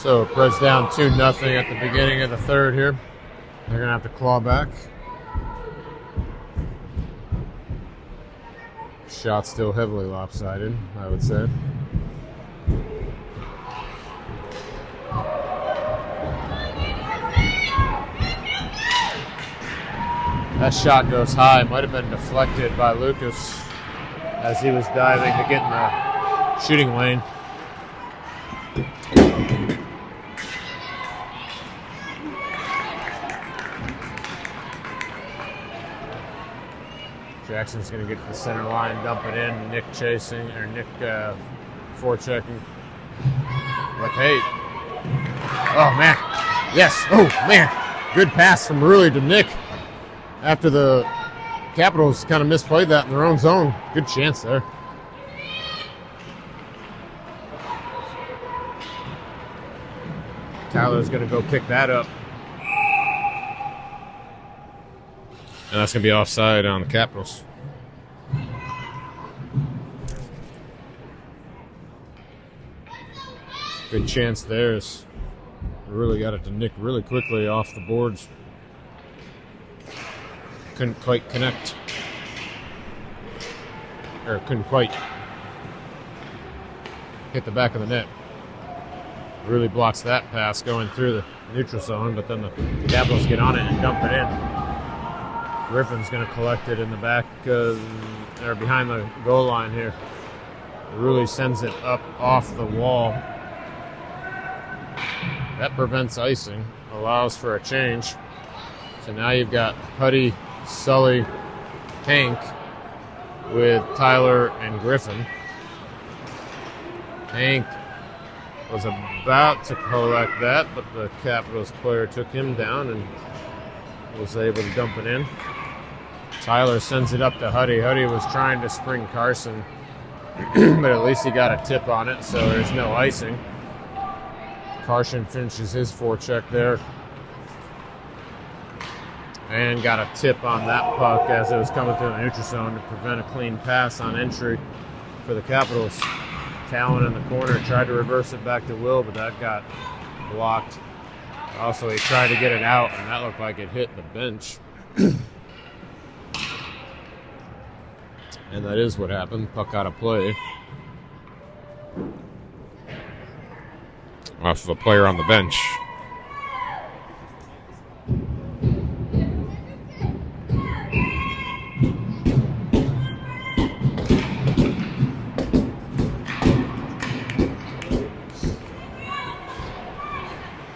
So Preds down 2-0 at the beginning of the third here. They're going to have to claw back. Shot still heavily lopsided, I would say. That shot goes high. Might have been deflected by Lucas as he was diving to get in the shooting lane. Jackson's going to get to the center line, dump it in. Nick chasing, or Nick forechecking. But hey, oh man, yes, oh man, good pass from Rulli to Nick. After the Capitals kind of misplayed that in their own zone. Good chance there. Tyler's going to go pick that up. And that's going to be offside on the Capitals. Good chance there. Really got it to Nick really quickly off the boards. Couldn't quite connect. Or couldn't quite hit the back of the net. Really blocks that pass going through the neutral zone, but then the Capitals get on it and dump it in. Griffin's going to collect it in the back, or behind the goal line here. Really sends it up off the wall. That prevents icing, allows for a change. So now you've got Huddy, Sully, Hank with Tyler and Griffin. Hank was about to collect that, but the Capitals player took him down and was able to dump it in. Tyler sends it up to Huddy. Huddy was trying to spring Carson, but at least he got a tip on it, so there's no icing. Carson finishes his forecheck there and got a tip on that puck as it was coming through the neutral zone to prevent a clean pass on entry for the Capitals. Talon in the corner tried to reverse it back to Will, but that got blocked. Also, he tried to get it out, and that looked like it hit the bench. And that is what happened. Puck out of play. Off of a player on the bench.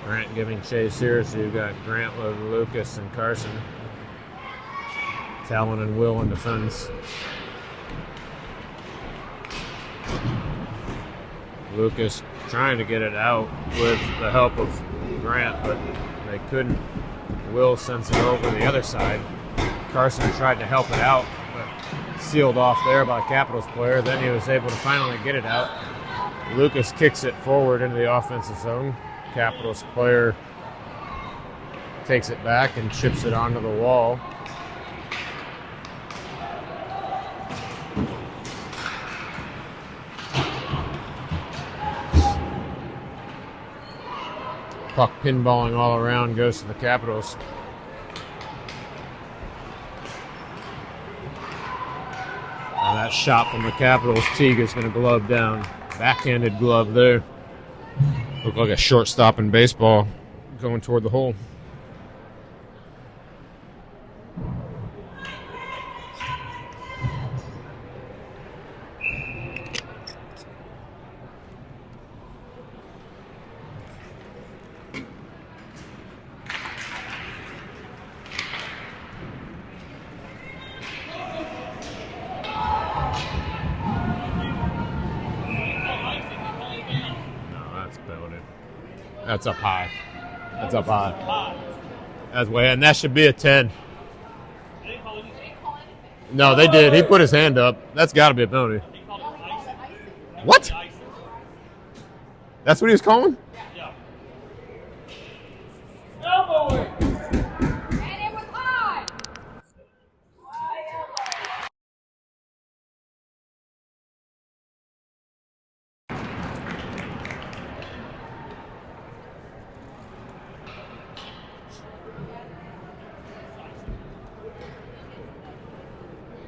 Grant giving chase here, so you've got Grant with Lucas and Carson. Talon and Will in defense. Lucas trying to get it out with the help of Grant, but they couldn't. Will sends it over the other side. Carson tried to help it out, but sealed off there by Capitals player. Then he was able to finally get it out. Lucas kicks it forward into the offensive zone. Capitals player takes it back and chips it onto the wall. Puck pinballing all around goes to the Capitals. And that shot from the Capitals, Teague is going to glove down. Backhanded glove there. Looked like a shortstop in baseball going toward the hole. That's up high. That's up high. That's way, and that should be a 10. No, they did. He put his hand up. That's got to be a penalty. What? That's what he was calling? Yeah.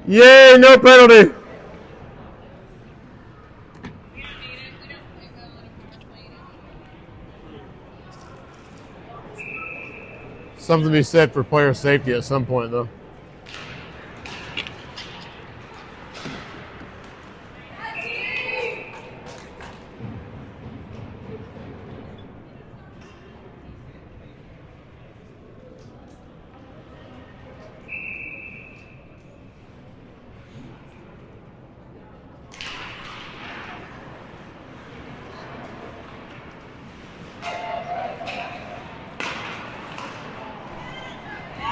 Yay, no penalty. Something to be said for player safety at some point, though.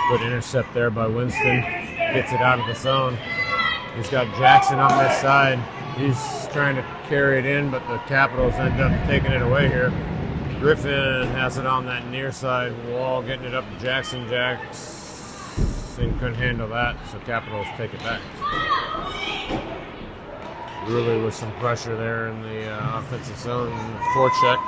Good intercept there by Winston. Gets it out of the zone. He's got Jackson on this side. He's trying to carry it in, but the Capitals end up taking it away here. Griffin has it on that near side wall, getting it up to Jackson. Jackson couldn't handle that, so Capitals take it back. Really with some pressure there in the offensive zone. Forecheck.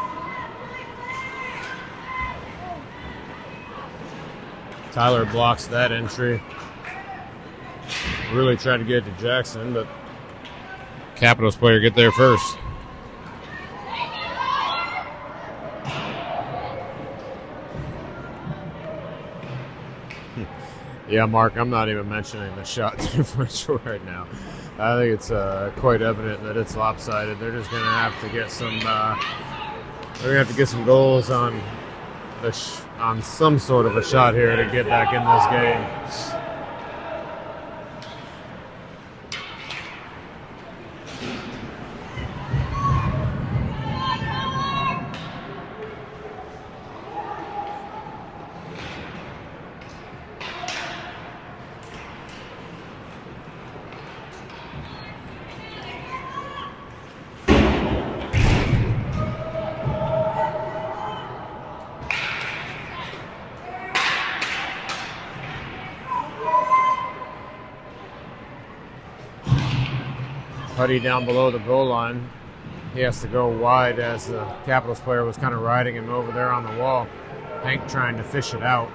Tyler blocks that entry. Really tried to get it to Jackson, but Capitals player get there first. Yeah, Mark, I'm not even mentioning the shot differential right now. I think it's quite evident that it's lopsided. They're just going to have to get some. They're going to have to get some goals on some sort of a shot here to get back in this game. Huddy down below the goal line. He has to go wide as the Capitals player was kind of riding him over there on the wall. Hank trying to fish it out.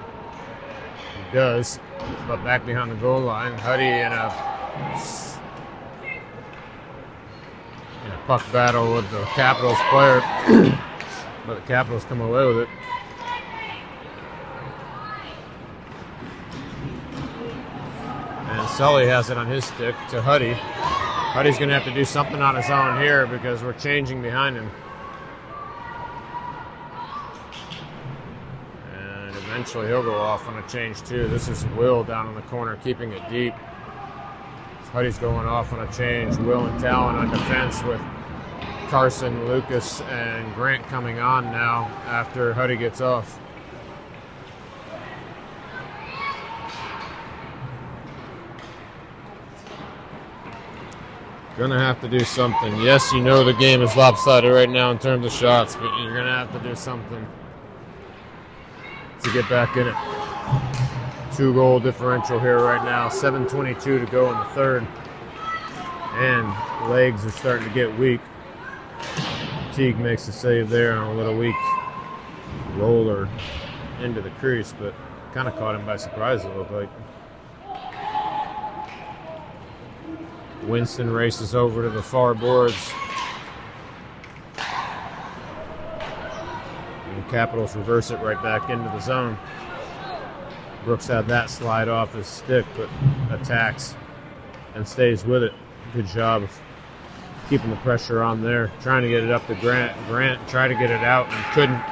He does, but back behind the goal line, Huddy in a puck battle with the Capitals player, but the Capitals come away with it. And Sully has it on his stick to Huddy. Huddy's going to have to do something on his own here because we're changing behind him. And eventually he'll go off on a change too. This is Will down in the corner keeping it deep. Huddy's going off on a change. Will and Talon on defense with Carson, Lucas, and Grant coming on now after Huddy gets off. Gonna have to do something. Yes, you know the game is lopsided right now in terms of shots, but you're gonna have to do something to get back in it. 2-goal differential here right now. 7:22 to go in the third. And legs are starting to get weak. Teague makes the save there on a little weak roller into the crease, but kind of caught him by surprise, it looked like. Winston races over to the far boards. And Capitals reverse it right back into the zone. Brooks had that slide off his stick, but attacks and stays with it. Good job of keeping the pressure on there. Trying to get it up to Grant. Grant tried to get it out and couldn't.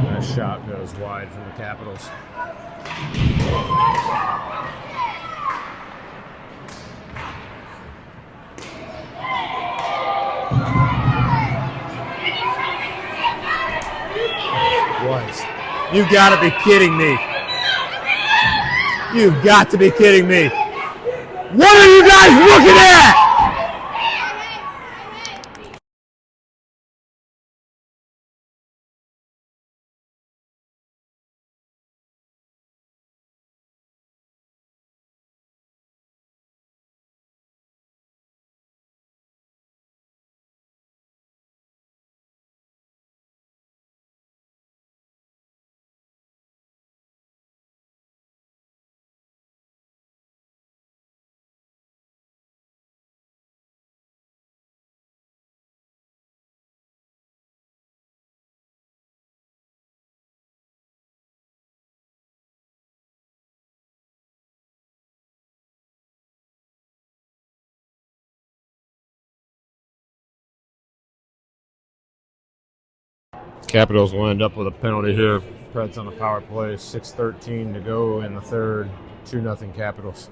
That shot goes wide from the Capitals. You gotta be kidding me. You've got to be kidding me. What are you guys looking at? Capitals will end up with a penalty here. Preds on the power play. 6:13 to go in the third. 2-0 Capitals.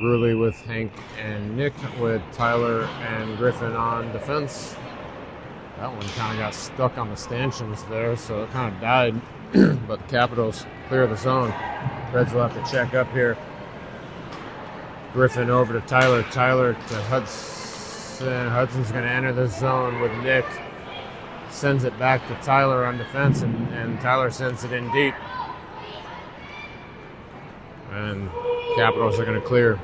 Ruley with Hank and Nick, with Tyler and Griffin on defense. That one kind of got stuck on the stanchions there, so it kind of died. But the Capitals clear the zone. Preds will have to check up here. Griffin over to Tyler. Tyler to Hudson. Hudson's going to enter the zone with Nick. Sends it back to Tyler on defense, and Tyler sends it in deep. And Capitals are going to clear.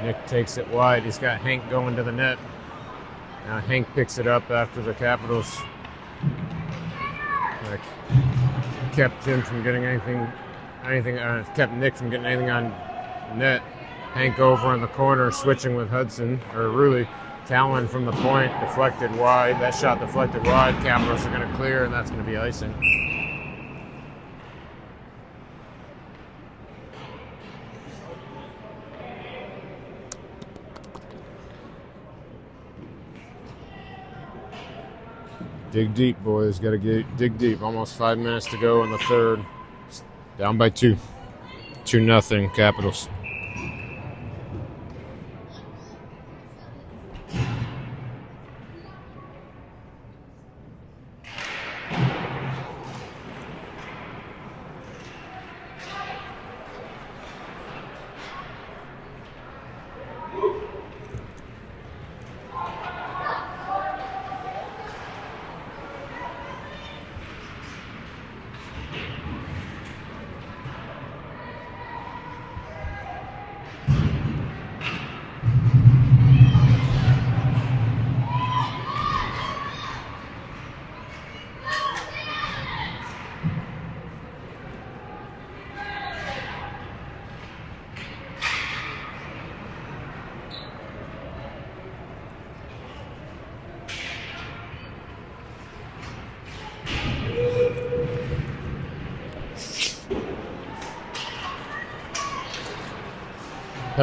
Nick takes it wide. He's got Hank going to the net. Now Hank picks it up after the Capitals kept him from getting anything. Kept Nick from getting anything on net. Hank over in the corner, switching with Hudson or Ruley. Talon from the point, deflected wide. That shot deflected wide. Capitals are going to clear, and that's going to be icing. Dig deep, boys. Got to dig deep. Almost 5 minutes to go in the third. Down by 2. 2-0 Capitals.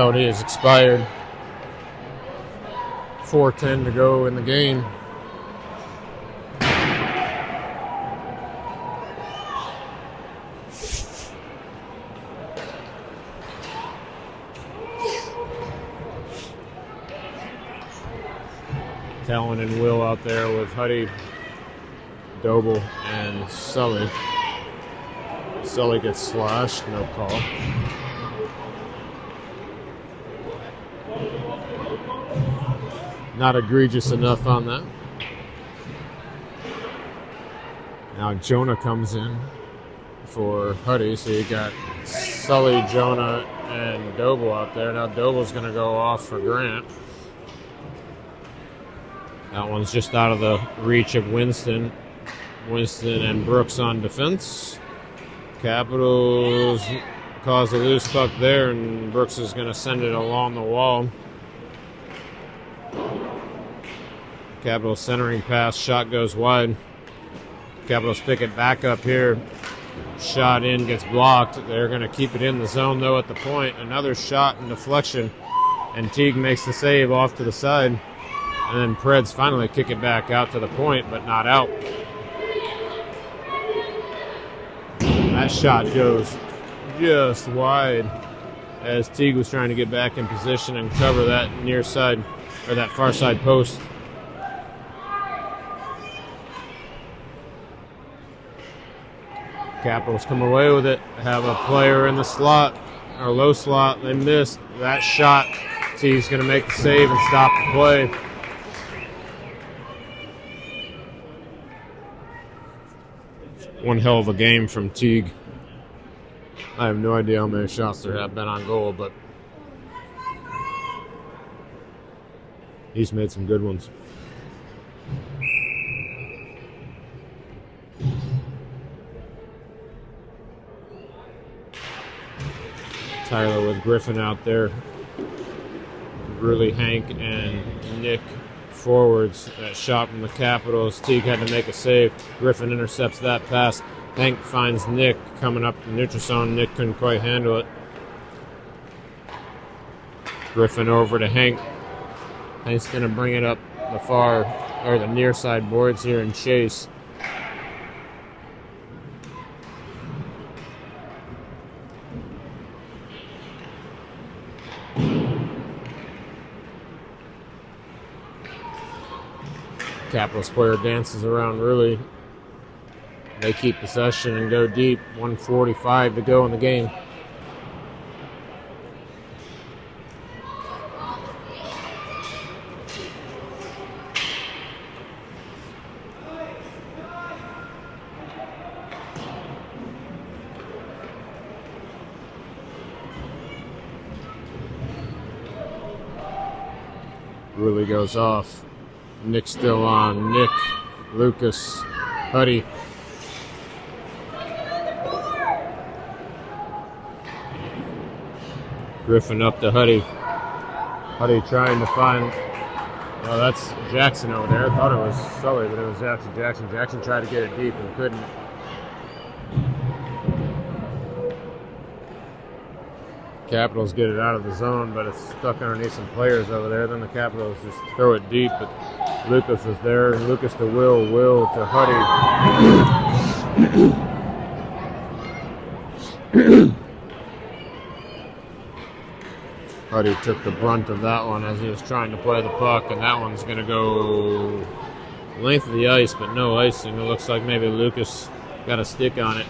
penalty has expired. 4:10 to go in the game. Talon and Will out there with Huddy, Doble, and Sully. Sully gets slashed, no call. Not egregious enough on that. Now Jonah comes in for Huddy, so you got Sully, Jonah, and Doble out there. Now Doble's going to go off for Grant. That one's just out of the reach of Winston. Winston and Brooks on defense. Capitals cause a loose puck there, and Brooks is going to send it along the wall. Capitals centering pass, shot goes wide. Capitals pick it back up here. Shot in, gets blocked. They're going to keep it in the zone, though, at the point. Another shot and deflection, and Teague makes the save off to the side. And then Preds finally kick it back out to the point, but not out. That shot goes just wide as Teague was trying to get back in position and cover that near side, or that far side post. Capitals come away with it. Have a player in the slot, or low slot. They missed that shot. Teague's going to make the save and stop the play. One hell of a game from Teague. I have no idea how many shots there have been on goal, but he's made some good ones. Tyler with Griffin out there. Really Hank and Nick forwards. That shot from the Capitals. Teague had to make a save. Griffin intercepts that pass. Hank finds Nick coming up the neutral zone. Nick couldn't quite handle it. Griffin over to Hank. Hank's going to bring it up the far, or the near side boards here and chase. Capitals player dances around really. They keep possession and go deep. 1:45 to go in the game. Really goes off. Nick still on. Nick, Lucas, Huddy. Griffin up to Huddy. Huddy trying to find... Oh, that's Jackson over there. I thought it was Sully, but it was Jackson. Jackson tried to get it deep and couldn't. Capitals get it out of the zone, but it's stuck underneath some players over there. Then the Capitals just throw it deep, but Lucas is there. Lucas to Will to Huddy. Huddy took the brunt of that one as he was trying to play the puck, and that one's going to go length of the ice, but no icing. It looks like maybe Lucas got a stick on it.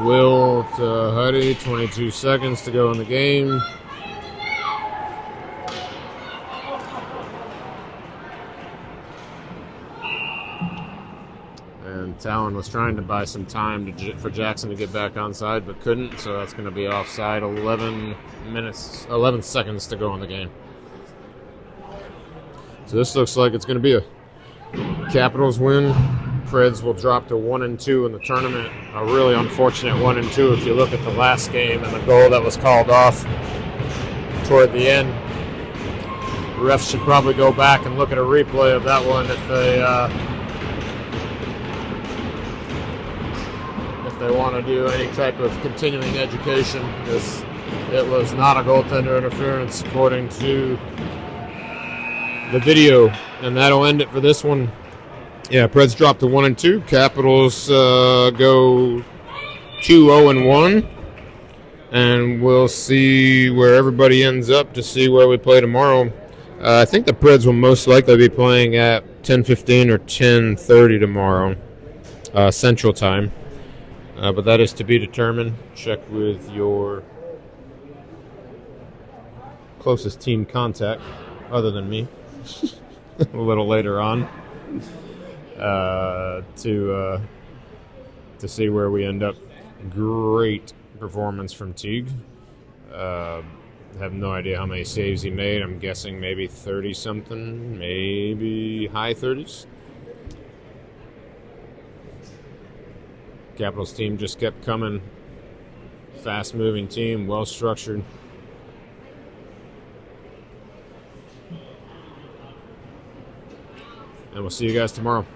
Will to Huddy, 22 seconds to go in the game. And Talon was trying to buy some time for Jackson to get back onside, but couldn't, so that's going to be offside. 11 seconds to go in the game. So this looks like it's going to be a Capitals win. Preds will drop to 1-2 in the tournament. A really unfortunate 1-2 if you look at the last game and the goal that was called off toward the end. Refs should probably go back and look at a replay of if they want to do any type of continuing education, because it was not a goaltender interference according to the video. And that'll end it for this one. Yeah, Preds drop to 1-2. Capitals go 2-0-1. And we'll see where everybody ends up to see where we play tomorrow. I think the Preds will most likely be playing at 10:15 or 10:30 tomorrow, Central Time. But that is to be determined. Check with your closest team contact, other than me, a little later on, to see where we end up. Great performance from Teague. Have no idea how many saves he made. I'm guessing maybe 30-something, maybe high 30s. Capitals team just kept coming. Fast-moving team, well-structured. And we'll see you guys tomorrow.